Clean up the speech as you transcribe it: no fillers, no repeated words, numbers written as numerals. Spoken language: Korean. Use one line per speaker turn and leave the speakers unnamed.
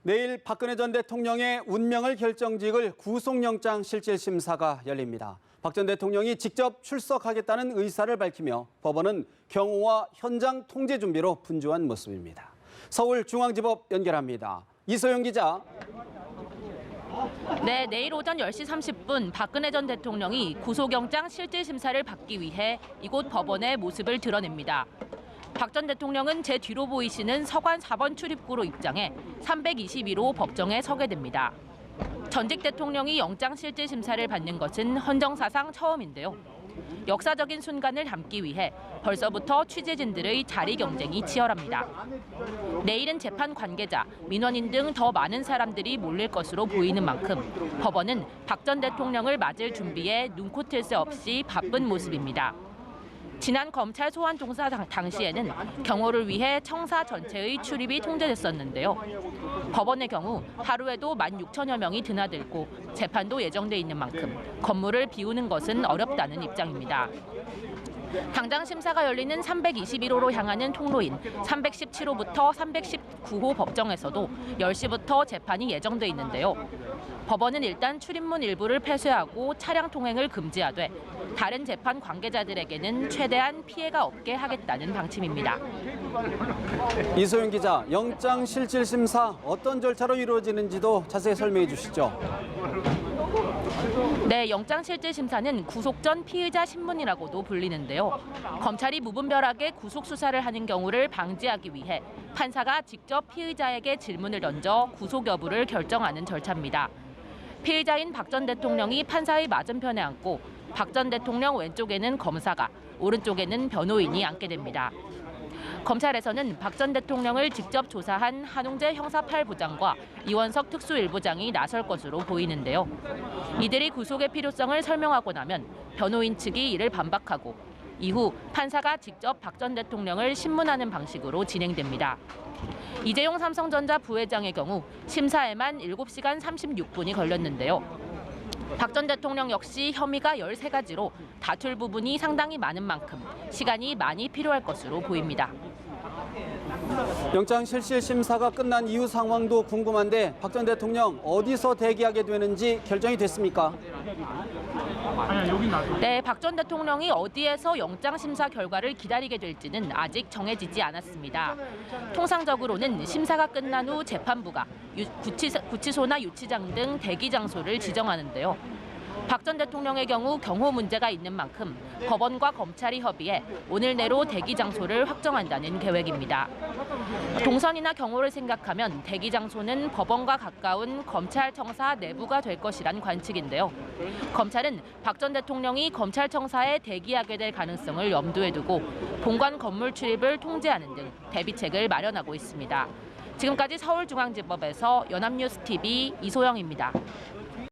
내일 박근혜 전 대통령의 운명을 결정지을 구속영장 실질심사가 열립니다. 박 전 대통령이 직접 출석하겠다는 의사를 밝히며 법원은 경호와 현장 통제 준비로 분주한 모습입니다. 서울중앙지법 연결합니다. 이소영 기자.
네, 내일 오전 10시 30분 박근혜 전 대통령이 구속영장 실질심사를 받기 위해 이곳 법원의 모습을 드러냅니다. 박 전 대통령은 제 뒤로 보이시는 서관 4번 출입구로 입장해 322호 법정에 서게 됩니다. 전직 대통령이 영장 실질심사를 받는 것은 헌정사상 처음인데요. 역사적인 순간을 담기 위해 벌써부터 취재진들의 자리 경쟁이 치열합니다. 내일은 재판 관계자, 민원인 등 더 많은 사람들이 몰릴 것으로 보이는 만큼 법원은 박 전 대통령을 맞을 준비에 눈코 뜰 새 없이 바쁜 모습입니다. 지난 검찰 소환 동사 당시에는 경호를 위해 청사 전체의 출입이 통제됐었는데요. 법원의 경우 하루에도 16,000여 명이 드나들고 재판도 예정돼 있는 만큼 건물을 비우는 것은 어렵다는 입장입니다. 당장 심사가 열리는 321호로 향하는 통로인 317호부터 319호 법정에서도 10시부터 재판이 예정돼 있는데요. 법원은 일단 출입문 일부를 폐쇄하고 차량 통행을 금지하되 다른 재판 관계자들에게는 최대한 피해가 없게 하겠다는 방침입니다.
이소영 기자, 영장 실질심사 어떤 절차로 이루어지는지도 자세히 설명해 주시죠.
네, 영장실질심사는 구속 전 피의자 신문이라고도 불리는데요. 검찰이 무분별하게 구속 수사를 하는 경우를 방지하기 위해 판사가 직접 피의자에게 질문을 던져 구속 여부를 결정하는 절차입니다. 피의자인 박 전 대통령이 판사의 맞은편에 앉고 박 전 대통령 왼쪽에는 검사가, 오른쪽에는 변호인이 앉게 됩니다. 검찰에서는 박 전 대통령을 직접 조사한 한웅재 형사 8부장과 이원석 특수 1부장이 나설 것으로 보이는데요. 이들이 구속의 필요성을 설명하고 나면 변호인 측이 이를 반박하고 이후 판사가 직접 박 전 대통령을 신문하는 방식으로 진행됩니다. 이재용 삼성전자 부회장의 경우 심사에만 7시간 36분이 걸렸는데요. 박 전 대통령 역시 혐의가 13가지로 다툴 부분이 상당히 많은 만큼 시간이 많이 필요할 것으로 보입니다.
영장 실질심사가 끝난 이후 상황도 궁금한데 박 전 대통령 어디서 대기하게 되는지 결정이 됐습니까?
네, 박 전 대통령이 어디에서 영장 심사 결과를 기다리게 될지는 아직 정해지지 않았습니다. 통상적으로는 심사가 끝난 후 재판부가 구치소나 유치장 등 대기 장소를 지정하는데요. 박 전 대통령의 경우 경호 문제가 있는 만큼 법원과 검찰이 협의해 오늘 내로 대기 장소를 확정한다는 계획입니다. 동선이나 경호를 생각하면 대기 장소는 법원과 가까운 검찰청사 내부가 될 것이란 관측인데요. 검찰은 박 전 대통령이 검찰청사에 대기하게 될 가능성을 염두에 두고 본관 건물 출입을 통제하는 등 대비책을 마련하고 있습니다. 지금까지 서울중앙지법에서 연합뉴스TV 이소영입니다.